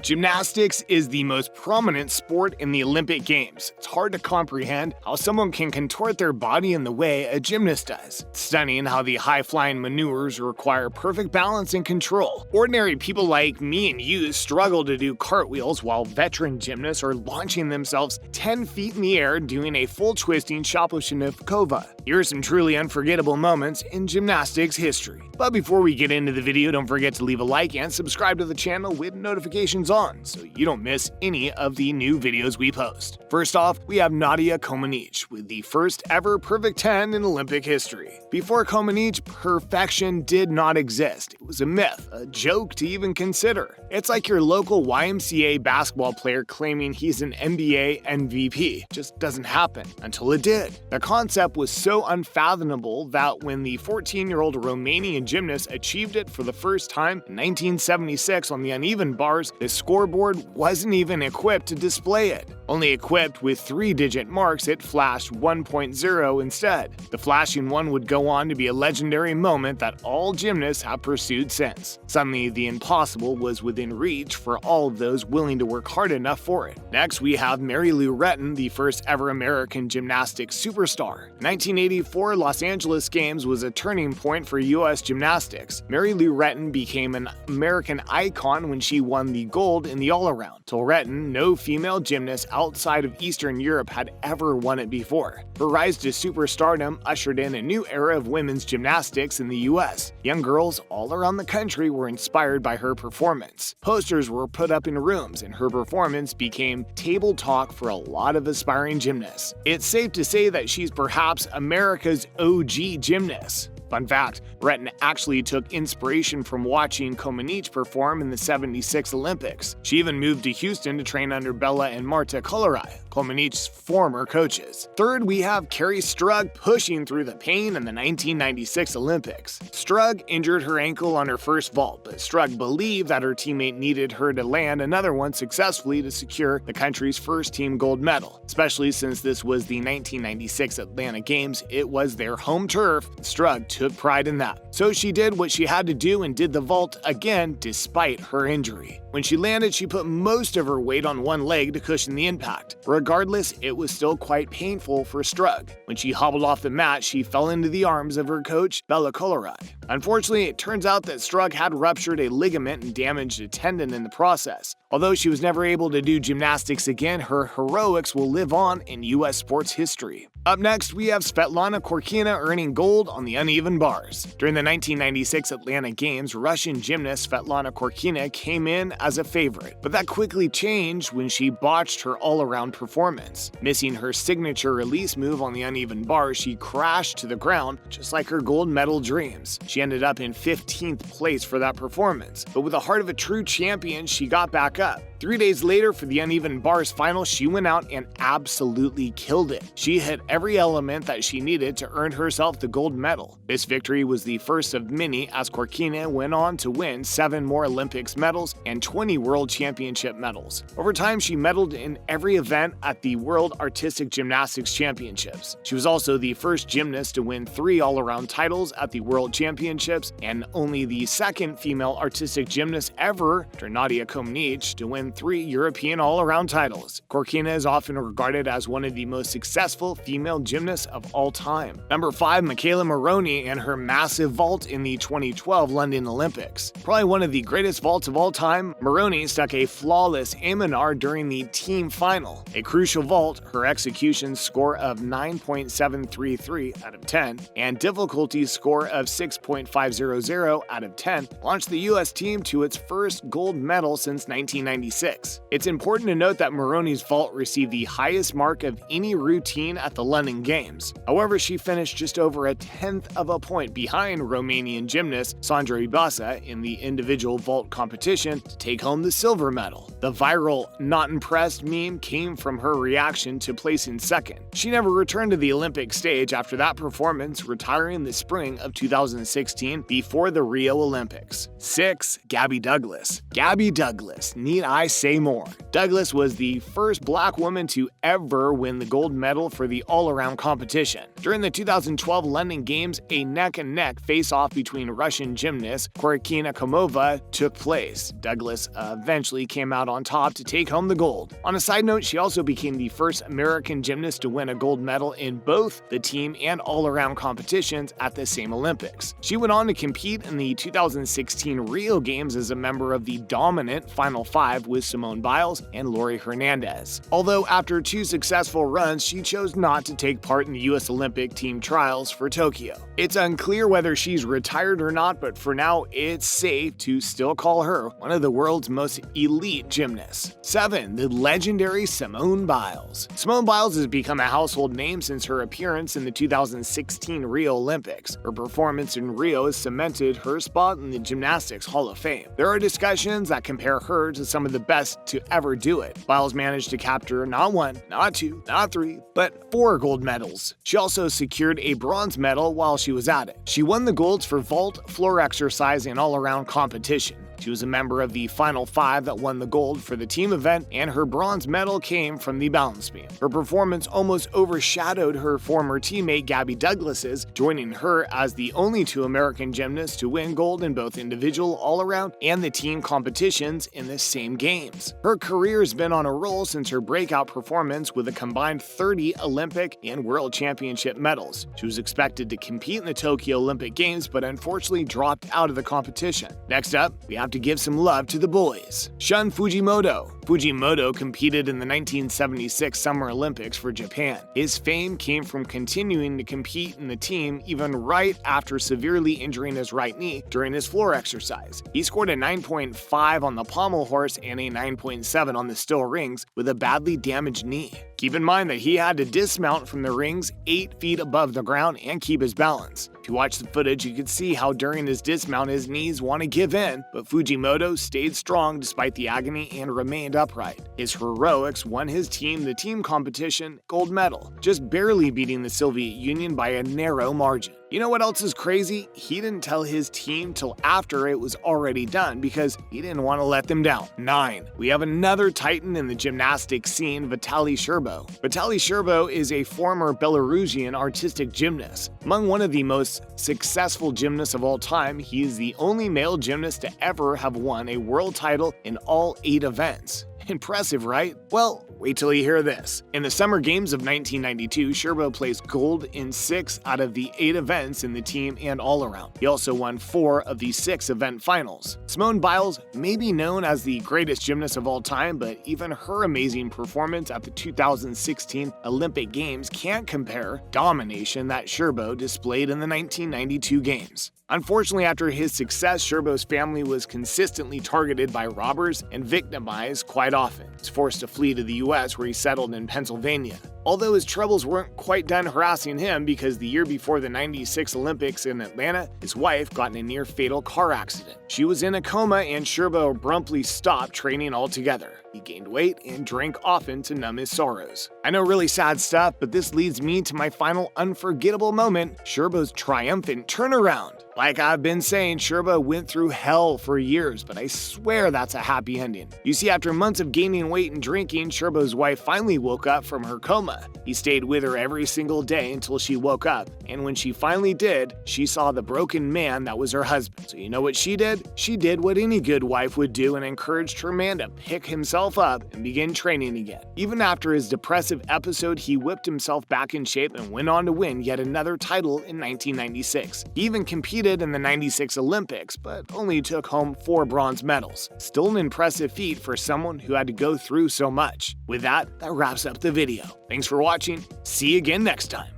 Gymnastics is the most prominent sport in the Olympic Games. It's hard to comprehend how someone can contort their body in the way a gymnast does. It's stunning how the high-flying maneuvers require perfect balance and control. Ordinary people like me and you struggle to do cartwheels, while veteran gymnasts are launching themselves 10 feet in the air doing a full twisting Shaposhnikova. Here are some truly unforgettable moments in gymnastics history. But before we get into the video, don't forget to leave a like and subscribe to the channel with notifications on so you don't miss any of the new videos we post. First off, we have Nadia Comaneci with the first ever perfect 10 in Olympic history. Before Comaneci, perfection did not exist. It was a myth, a joke to even consider. It's like your local YMCA basketball player claiming he's an NBA MVP. Just doesn't happen until it did. The concept was so unfathomable that when the 14-year-old Romanian gymnast achieved it for the first time in 1976 on the uneven bars, the scoreboard wasn't even equipped to display it. Only equipped with 3-digit marks, it flashed 1.0 instead. The flashing one would go on to be a legendary moment that all gymnasts have pursued since. Suddenly, the impossible was within reach for all of those willing to work hard enough for it. Next, we have Mary Lou Retton, the first ever American gymnastics superstar. 1984 Los Angeles Games was a turning point for U.S. gymnastics. Mary Lou Retton became an American icon when she won the gold in the all-around. Till Retton, no female gymnast outside of Eastern Europe had ever won it before. Her rise to superstardom ushered in a new era of women's gymnastics in the U.S. Young girls all around the country were inspired by her performance. Posters were put up in rooms, and her performance became table talk for a lot of aspiring gymnasts. It's safe to say that she's perhaps America's OG gymnast. Fun fact, Retton actually took inspiration from watching Comaneci perform in the '76 Olympics. She even moved to Houston to train under Bella and Marta KERRI, Comaneci's former coaches. Third, we have KERRI STRUG pushing through the pain in the 1996 Olympics. STRUG injured her ankle on her first vault, but STRUG believed that her teammate needed her to land another one successfully to secure the country's first team gold medal. Especially since this was the 1996 Atlanta Games, it was their home turf. STRUG took pride in that. So she did what she had to do and did the vault again despite her injury. When she landed, she put most of her weight on one leg to cushion the impact. Regardless, it was still quite painful for STRUG. When she hobbled off the mat, she fell into the arms of her coach, Bella KERRI. Unfortunately, it turns out that STRUG had ruptured a ligament and damaged a tendon in the process. Although she was never able to do gymnastics again, her heroics will live on in U.S. sports history. Up next, we have SVETLANA KHORKINA earning gold on the uneven bars. During the 1996 Atlanta Games, Russian gymnast SVETLANA KHORKINA came in as a favorite, but that quickly changed when she botched her all-around performance. Missing her signature release move on the uneven bars, she crashed to the ground just like her gold medal dreams. She ended up in 15th place for that performance, but with the heart of a true champion, she got back up. 3 days later, for the uneven bars final, she went out and absolutely killed it. She hit every element that she needed to earn herself the gold medal. This victory was the first of many, as KHORKINA went on to win 7 more Olympics medals and 20 World Championship medals. Over time, she medaled in every event at the World Artistic Gymnastics Championships. She was also the first gymnast to win 3 all-around titles at the World Championships, and only the second female artistic gymnast ever, after Nadia Comaneci, to win 3 European all-around titles. KHORKINA is often regarded as one of the most successful female gymnasts of all time. Number 5, MCKAYLA and her massive vault in the 2012 London Olympics. Probably one of the greatest vaults of all time, MARONEY stuck a flawless Aminar during the team final. A crucial vault, her execution score of 9.733 out of 10 and difficulty score of 6.500 out of 10 launched the U.S. team to its first gold medal since 1996. It's important to note that MARONEY's vault received the highest mark of any routine at the London Games. However, she finished just over a 1/10 of a point behind Romanian gymnast Sandra Ibasa in the individual vault competition to take home the silver medal. The viral "not impressed" meme came from her reaction to placing second. She never returned to the Olympic stage after that performance, retiring the spring of 2016 before the Rio Olympics. 6. Gabby Douglas. Gabby Douglas, need I I say more. Douglas was the first black woman to ever win the gold medal for the all-around competition. During the 2012 London Games, a neck-and-neck face-off between Russian gymnast KHORKINA took place. Douglas eventually came out on top to take home the gold. On a side note, she also became the first American gymnast to win a gold medal in both the team and all-around competitions at the same Olympics. She went on to compete in the 2016 Rio Games as a member of the dominant Final Five with SIMONE Biles and Laurie Hernandez. Although after 2 successful runs, she chose not to take part in the U.S. Olympic team trials for Tokyo. It's unclear whether she's retired or not, but for now, it's safe to still call her one of the world's most elite gymnasts. 7. The legendary Simone Biles. Simone Biles has become a household name since her appearance in the 2016 Rio Olympics. Her performance in Rio has cemented her spot in the Gymnastics Hall of Fame. There are discussions that compare her to some of the best to ever do it. Biles managed to capture not 1, not 2, not 3, but 4 gold medals. She also secured a bronze medal while she was at it. She won the golds for vault, floor exercise, and all-around competition. She was a member of the Final Five that won the gold for the team event, and her bronze medal came from the balance beam. Her performance almost overshadowed her former teammate Gabby Douglas's, joining her as the only 2 American gymnasts to win gold in both individual all-around and the team competitions in the same games. Her career has been on a roll since her breakout performance with a combined 30 Olympic and World Championship medals. She was expected to compete in the Tokyo Olympic Games, but unfortunately dropped out of the competition. Next up, we have to give some love to the boys. SHUN Fujimoto. Fujimoto competed in the 1976 Summer Olympics for Japan. His fame came from continuing to compete in the team even right after severely injuring his right knee during his floor exercise. He scored a 9.5 on the pommel horse and a 9.7 on the still rings with a badly damaged knee. Keep in mind that he had to dismount from the rings 8 feet above the ground and keep his balance. If you watch the footage, you can see how during his dismount his knees want to give in, but Fujimoto stayed strong despite the agony and remained upright. His heroics won his team the team competition gold medal, just barely beating the Soviet Union by a narrow margin. You know what else is crazy? He didn't tell his team till after it was already done because he didn't want to let them down. 9. We have another titan in the gymnastic scene, VITALY SCHERBO. VITALY SCHERBO is a former Belarusian artistic gymnast. Among one of the most successful gymnasts of all time, he is the only male gymnast to ever have won a world title in all 8 events. Impressive, right? Well, wait till you hear this. In the Summer Games of 1992, SCHERBO placed gold in 6 out of the 8 events in the team and all-around. He also won 4 of the 6 event finals. SIMONE Biles may be known as the greatest gymnast of all time, but even her amazing performance at the 2016 Olympic Games can't compare domination that SCHERBO displayed in the 1992 Games. Unfortunately, after his success, SCHERBO's family was consistently targeted by robbers and victimized quite often. He was forced to flee to the US, where he settled in Pennsylvania. Although his troubles weren't quite done harassing him, because the year before the '96 Olympics in Atlanta, his wife got in a near-fatal car accident. She was in a coma, and SCHERBO abruptly stopped training altogether. He gained weight and drank often to numb his sorrows. I know, really sad stuff, but this leads me to my final unforgettable moment, SCHERBO's triumphant turnaround. Like I've been saying, SCHERBO went through hell for years, but I swear that's a happy ending. You see, after months of gaining weight and drinking, SCHERBO's wife finally woke up from her coma. He stayed with her every single day until she woke up, and when she finally did, she saw the broken man that was her husband. So you know what she did? She did what any good wife would do and encouraged her man to pick himself up and begin training again. Even after his depressive episode, he whipped himself back in shape and went on to win yet another title in 1996. He even competed in the '96 Olympics, but only took home 4 bronze medals. Still an impressive feat for someone who had to go through so much. With that, wraps up the video. Thanks for watching. See you again next time.